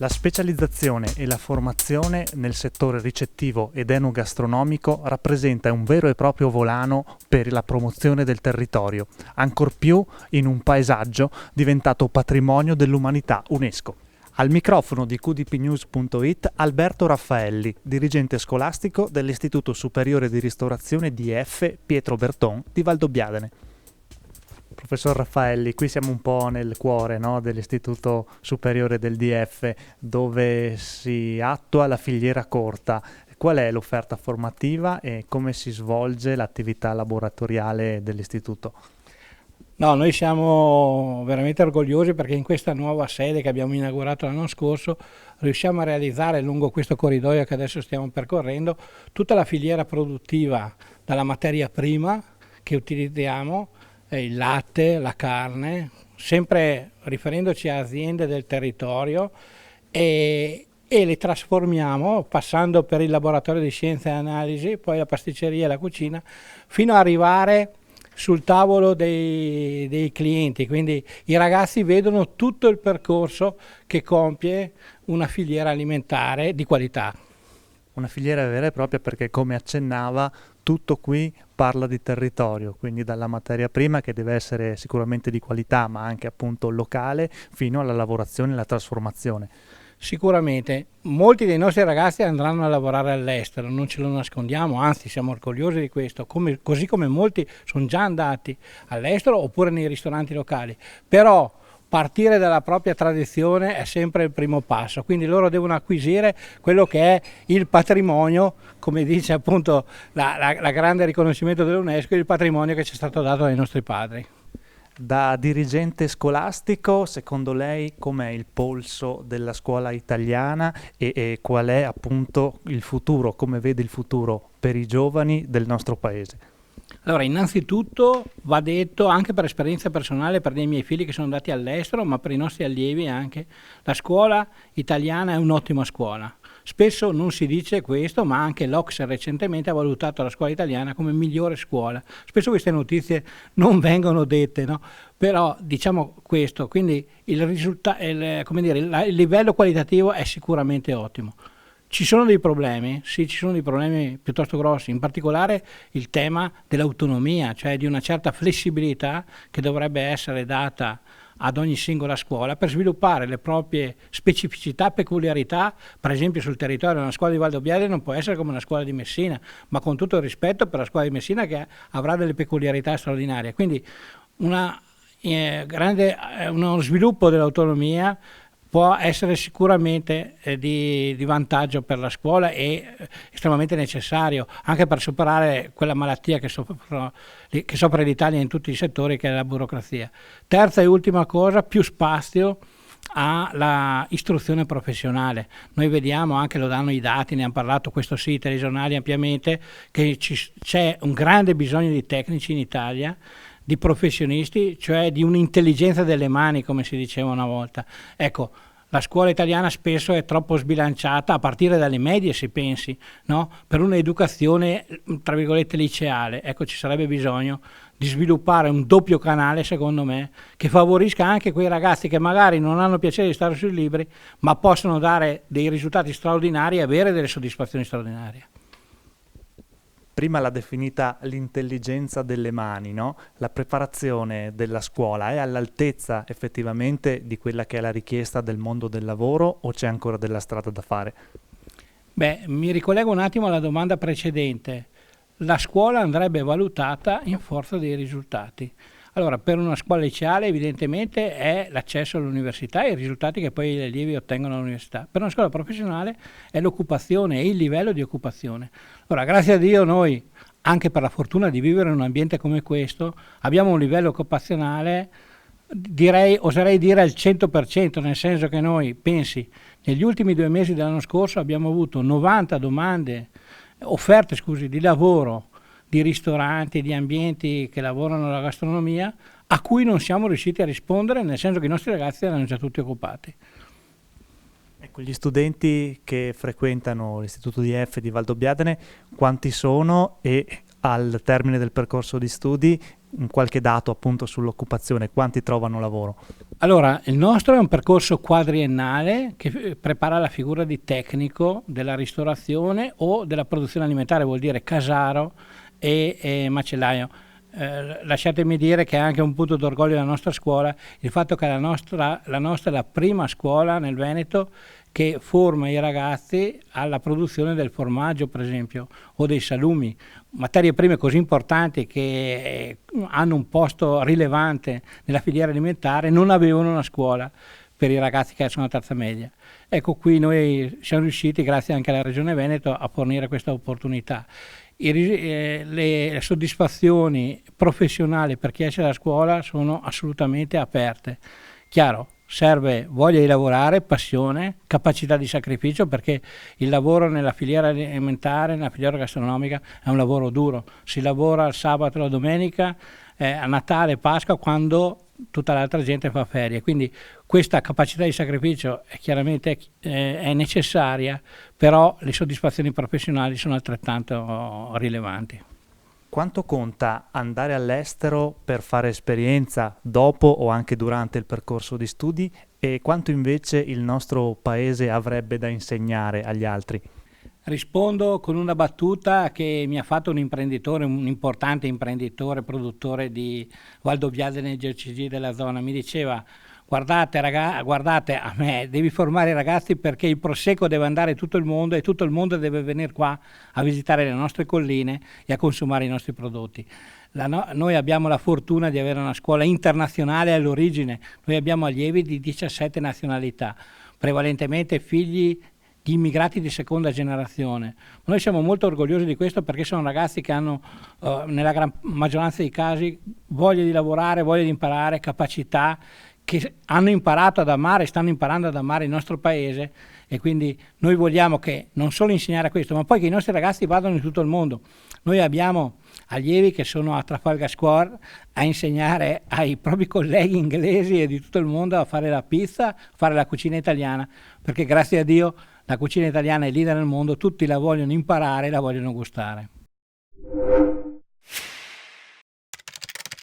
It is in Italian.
La specializzazione e la formazione nel settore ricettivo ed enogastronomico rappresenta un vero e proprio volano per la promozione del territorio, ancor più in un paesaggio diventato patrimonio dell'umanità UNESCO. Al microfono di qdpnews.it Alberto Raffaelli, dirigente scolastico dell'Istituto Superiore di Ristorazione DF Pietro Berton di Valdobbiadene. Professor Raffaelli, qui siamo un po' nel cuore, no, dell'Istituto Superiore del DF, dove si attua la filiera corta. Qual è l'offerta formativa e come si svolge l'attività laboratoriale dell'Istituto? No, noi siamo veramente orgogliosi perché in questa nuova sede che abbiamo inaugurato l'anno scorso riusciamo a realizzare lungo questo corridoio che adesso stiamo percorrendo tutta la filiera produttiva, dalla materia prima che utilizziamo, il latte, la carne, sempre riferendoci a aziende del territorio e le trasformiamo passando per il laboratorio di scienze e analisi, poi la pasticceria e la cucina, fino ad arrivare sul tavolo dei clienti. Quindi i ragazzi vedono tutto il percorso che compie una filiera alimentare di qualità. Una filiera vera e propria perché, come accennava, tutto qui parla di territorio, quindi dalla materia prima che deve essere sicuramente di qualità ma anche appunto locale, fino alla lavorazione e alla trasformazione. Sicuramente molti dei nostri ragazzi andranno a lavorare all'estero, non ce lo nascondiamo, anzi siamo orgogliosi di questo, così come molti sono già andati all'estero oppure nei ristoranti locali, però partire dalla propria tradizione è sempre il primo passo, quindi loro devono acquisire quello che è il patrimonio, come dice appunto la grande riconoscimento dell'UNESCO, il patrimonio che ci è stato dato dai nostri padri. Da dirigente scolastico, secondo lei com'è il polso della scuola italiana e qual è appunto il futuro, come vede il futuro per i giovani del nostro paese? Allora, innanzitutto va detto, anche per esperienza personale, per dei miei figli che sono andati all'estero, ma per i nostri allievi anche, la scuola italiana è un'ottima scuola. Spesso non si dice questo, ma anche l'OCSE recentemente ha valutato la scuola italiana come migliore scuola. Spesso queste notizie non vengono dette, no? Però diciamo questo, quindi il livello qualitativo è sicuramente ottimo. Ci sono dei problemi? Sì, ci sono dei problemi piuttosto grossi, in particolare il tema dell'autonomia, cioè di una certa flessibilità che dovrebbe essere data ad ogni singola scuola per sviluppare le proprie specificità, peculiarità. Per esempio sul territorio una scuola di Valdobbiadene non può essere come una scuola di Messina, ma con tutto il rispetto per la scuola di Messina che avrà delle peculiarità straordinarie. Quindi uno sviluppo dell'autonomia può essere sicuramente di vantaggio per la scuola e estremamente necessario anche per superare quella malattia che soffre l'Italia in tutti i settori, che è la burocrazia. Terza e ultima cosa, più spazio alla istruzione professionale. Noi vediamo, anche lo danno i dati, ne hanno parlato questo sì, i telegiornali ampiamente, che c'è un grande bisogno di tecnici in Italia, di professionisti, cioè di un'intelligenza delle mani, come si diceva una volta. Ecco, la scuola italiana spesso è troppo sbilanciata, a partire dalle medie si pensi, no? Per un'educazione, tra virgolette, liceale. Ecco, ci sarebbe bisogno di sviluppare un doppio canale, secondo me, che favorisca anche quei ragazzi che magari non hanno piacere di stare sui libri, ma possono dare dei risultati straordinari e avere delle soddisfazioni straordinarie. Prima l'ha definita l'intelligenza delle mani, no? La preparazione della scuola è all'altezza effettivamente di quella che è la richiesta del mondo del lavoro o c'è ancora della strada da fare? Beh, mi ricollego un attimo alla domanda precedente. La scuola andrebbe valutata in forza dei risultati. Allora, per una scuola liceale evidentemente è l'accesso all'università e i risultati che poi gli allievi ottengono all'università. Per una scuola professionale è l'occupazione e il livello di occupazione. Allora, grazie a Dio noi, anche per la fortuna di vivere in un ambiente come questo, abbiamo un livello occupazionale, oserei dire al 100%, nel senso che noi, pensi, negli ultimi 2 mesi dell'anno scorso abbiamo avuto 90 offerte di lavoro di ristoranti, di ambienti che lavorano nella gastronomia, a cui non siamo riusciti a rispondere, nel senso che i nostri ragazzi erano già tutti occupati. Ecco, gli studenti che frequentano l'Istituto DF di Valdobbiadene, quanti sono e al termine del percorso di studi un qualche dato appunto sull'occupazione, quanti trovano lavoro? Allora, il nostro è un percorso quadriennale che prepara la figura di tecnico della ristorazione o della produzione alimentare, vuol dire casaro e macellaio. Lasciatemi dire che è anche un punto d'orgoglio della nostra scuola il fatto che la nostra è la prima scuola nel Veneto che forma i ragazzi alla produzione del formaggio, per esempio, o dei salumi, materie prime così importanti che hanno un posto rilevante nella filiera alimentare, non avevano una scuola per i ragazzi che sono a terza media. Ecco, qui noi siamo riusciti, grazie anche alla Regione Veneto, a fornire questa opportunità. Le soddisfazioni professionali per chi esce dalla scuola sono assolutamente aperte. Chiaro, serve voglia di lavorare, passione, capacità di sacrificio, perché il lavoro nella filiera alimentare, nella filiera gastronomica è un lavoro duro. Si lavora il sabato e la domenica, a Natale, Pasqua, quando tutta l'altra gente fa ferie, quindi questa capacità di sacrificio è chiaramente è necessaria, però le soddisfazioni professionali sono altrettanto rilevanti. Quanto conta andare all'estero per fare esperienza dopo o anche durante il percorso di studi e quanto invece il nostro paese avrebbe da insegnare agli altri? Rispondo con una battuta che mi ha fatto un imprenditore, un importante imprenditore, produttore di Valdobbiadene nei GCG della zona. Mi diceva: guardate a me, devi formare i ragazzi perché il Prosecco deve andare in tutto il mondo e tutto il mondo deve venire qua a visitare le nostre colline e a consumare i nostri prodotti. Noi abbiamo la fortuna di avere una scuola internazionale all'origine, noi abbiamo allievi di 17 nazionalità, prevalentemente figli di immigrati di seconda generazione. Noi siamo molto orgogliosi di questo perché sono ragazzi che hanno nella gran maggioranza dei casi voglia di lavorare, voglia di imparare, capacità, che hanno imparato ad amare, stanno imparando ad amare il nostro paese, e quindi noi vogliamo che non solo insegnare questo, ma poi che i nostri ragazzi vadano in tutto il mondo. Noi abbiamo allievi che sono a Trafalgar Square a insegnare ai propri colleghi inglesi e di tutto il mondo a fare la pizza, a fare la cucina italiana, perché grazie a Dio la cucina italiana è leader nel mondo, tutti la vogliono imparare e la vogliono gustare.